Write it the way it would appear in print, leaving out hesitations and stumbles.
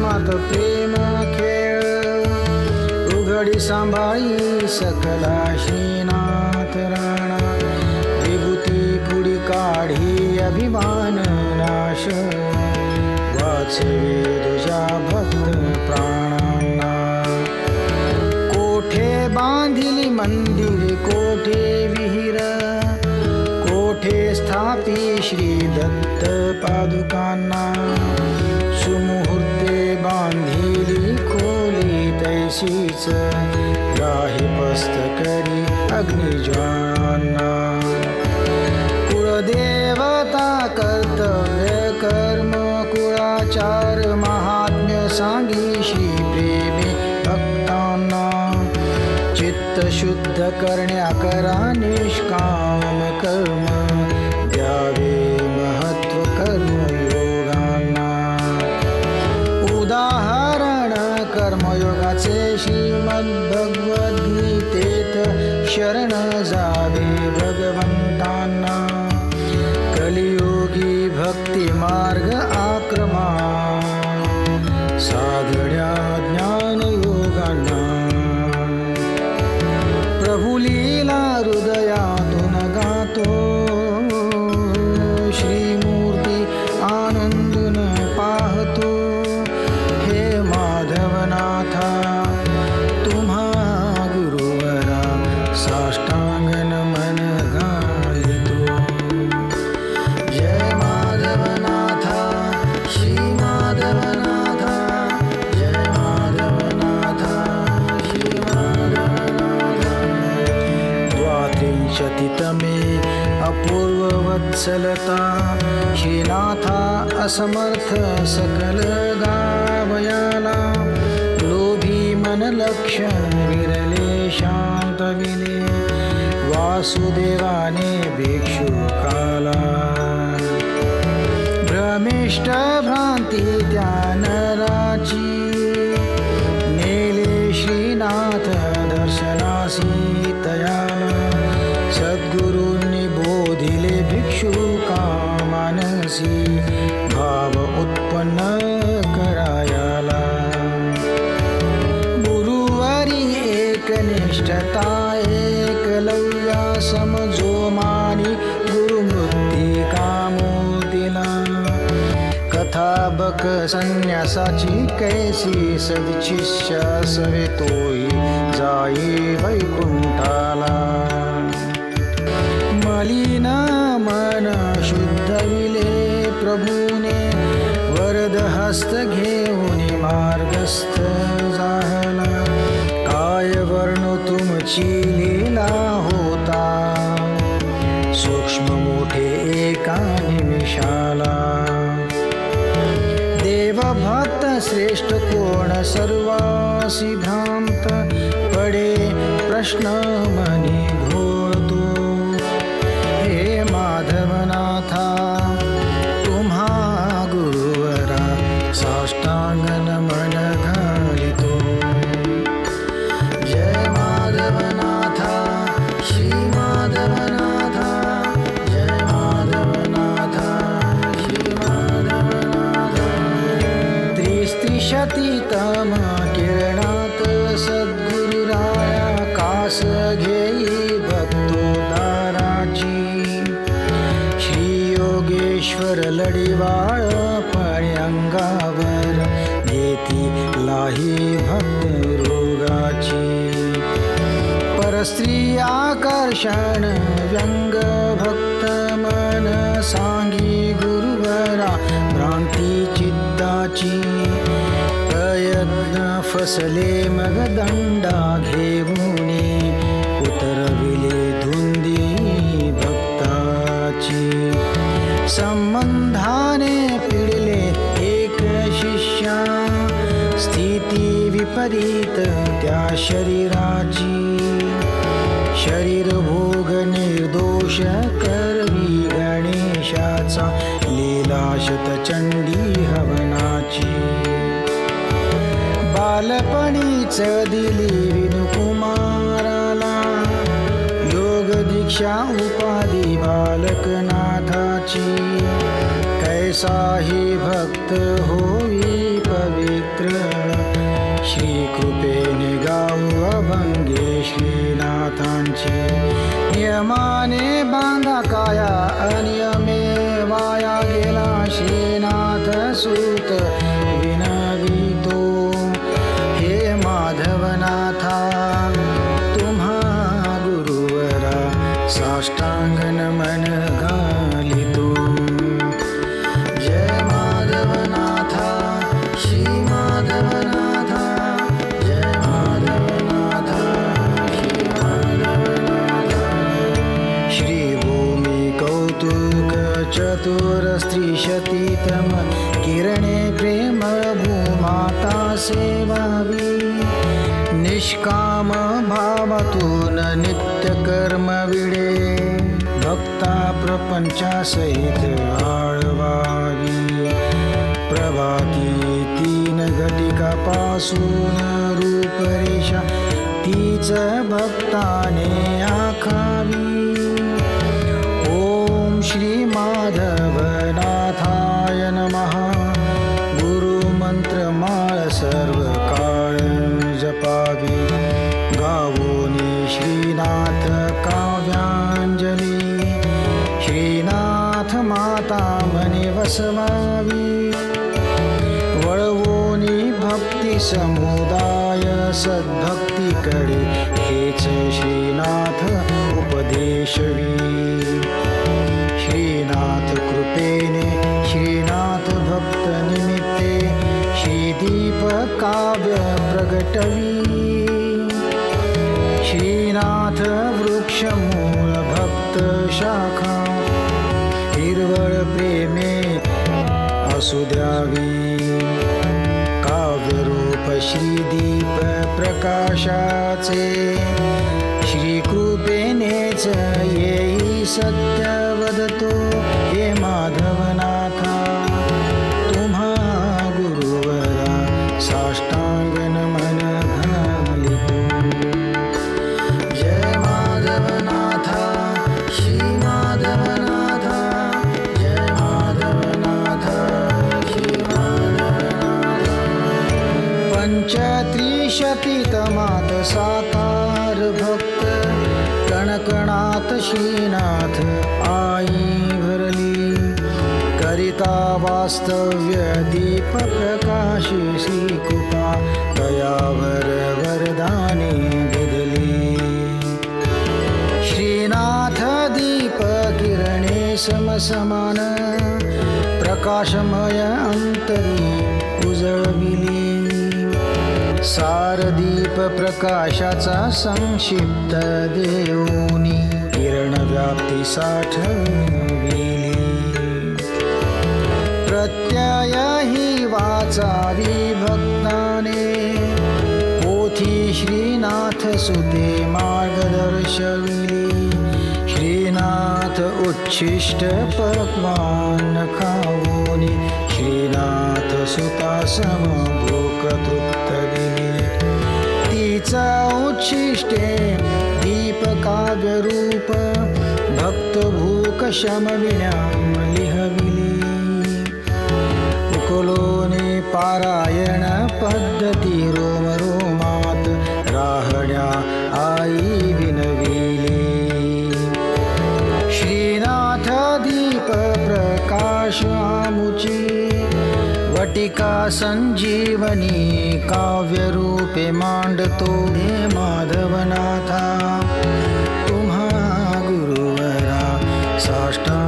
प्रेमात प्रेम खेळ उघडी सांभाळी सकला श्रीनाथ राणा विभूती पुढी काढी अभिमान नाश वाचवे तुझ्या भक्त प्राणांना कोठे बांधिली मंदिर कोठे विहीर कोठे स्थापी श्री दत्त पादुकांना सुमुहूर्ते बांधिली खोली तैसीच राही पस्त करी अग्निज्वालांना कुळदेवता कर्तव्य कर्म कुळाचार महात्म्य सांगी श्री प्रेमी भक्तांना चित्त शुद्ध करण्या करा निष्काम कर्म द्यावे महत्व कर्मयोगांना उदाहरण कर्मयोगाचे श्रीमद्भगवद्गीतेत शरण जावे भगवंतांना कलियोगी भक्ती मार्ग आक्रमा साधड्या ज्ञानयोगांना प्रभु लीला हृदयातून गातो श्रीमूर्ती आनंदून पाहतो हे माधवनाथा तुम्हा गुरुवरा साष्टांग नमन घालितो जय माधवनाथा श्री माधवनाथा जय माधवनाथा श्री माधवनाथा द्वात्रिंशतितमे अपूर्ववत्सलता श्रीनाथा असमर्थ सकल गावयाला लोभी मन लक्ष विरले शांत विले वासुदेवाने भिक्षुकाला भ्रमिष्ट भ्रांती त्या नराची नेले श्रीनाथ दर्शनासी तयाला सद्गुरूंनी बोधिले भिक्षुका मानसी भाव उत्पन्न करायाला गुरुवारी एकनिष्ठता एकलव्या समजो मानी गुरुमृत्तिका मूर्तीला कथा बक संन्यासाची कैसी सदशिष्य सवे तोही जाई वैकुंठाला मलिन मन शुद्ध विले प्रभूने वरद हस्त घेऊन मार्गस्थ झाला काय वर्ण तुमची लीला होता सूक्ष्म मोठे एका निमिषाला देवभक्त श्रेष्ठ कोण सर्वासी भ्रांत पडे प्रश्न मनी घोळतो हे माधवनाथा तुम्हा गुरुवरा साष्टांग नमन घालितो जय माधवनाथा श्री माधवनाथा जय माधवनाथा श्री माधवनाथा त्रिस्त्रिशतीतम किरणात सद्गुरुराया कास घेई भक्तोद्धाराची श्री योगेश्वर लढीवाळ पणे अंगावर घेती लाही भक्त रोगाची परस्त्री आकर्षण व्यंग भक्त मन सांगी गुरुवरा भ्रांती चित्ताची प्रयत्न फसले मग दंडा घेऊनी उतरविले धुंदी भक्ताची संबंधाने पिडले एक शिष्या स्थिती विपरीत त्या शरीराची शरीर भोग निर्दोष करवी गणेशाचा लीलाशत चंडी हवनाची बालपणीच दिली विनुकुमाराला योग दीक्षा उपाधी बालकनाथाची कैसाही भक्त होई पवित्र भक्ता सेवावी निष्काम भावातून नित्य कर्म विडे भक्ता प्रपंचासहित आळवावी प्रभाती 3 घटिकापासून रूपरेषा तीच भक्ताने आखावी ओम श्री माधवनाथाय नमः गुरुमंत्रमाळ सर्व काळ जपावी गावोनी श्रीनाथ काव्यांजली श्रीनाथ माता मने वसवावी वळवोनी भक्ती समुदाय सद्भक्तीकडे हेच श्रीनाथ उपदेशवी श्रीनाथ कृपेने श्रीनाथ भक्त निमित्ते श्रीदीप काव्य प्रगटवी श्रीनाथ वृक्ष मूळ भक्त शाखा हिरवळ प्रेमे असू द्यावी काव्यरूप श्रीदीप प्रकाशाचे श्रीकृपेनेच येई सत्य वदतो हे माधवनाथा तुम्हा गुरुवरा साष्टांग नमन घालितो जय माधवनाथा श्री माधवनाथा जय माधवनाथा श्री माधवनाथा पंचत्रिशतीतमात साकार भक्त कणकणात श्रीनाथ आई भरली करिता वास्तव्य दीप प्रकाशी श्रीकृपा दयावर वरदानी दिली श्रीनाथ दीप किरणे समसमान प्रकाशमय अंतरी उजळविली सारदीप प्रकाशाचा संक्षिप्त देऊनी किरण व्याप्ती साठविली प्रत्यय ही वाचावी भक्ताने पोथी श्रीनाथ सुते मार्गदर्शविली श्रीनाथ उच्छिष्ट पक्वान खाऊनी श्रीनाथ सुता समभूक तृप्त दिली तीचा उच्छिष्टे दीप काव्य रूप भक्त भूक शमविण्या लिहविली उकलोने पारायण पद्धती रोम रोमात राहण्या आई विनविली श्रीनाथ दीप प्रकाश आमुची वटिका संजीवनी काव्य रूपे मांडतो हे माधवनाथा तुम्हा गुरुवरा साष्टांग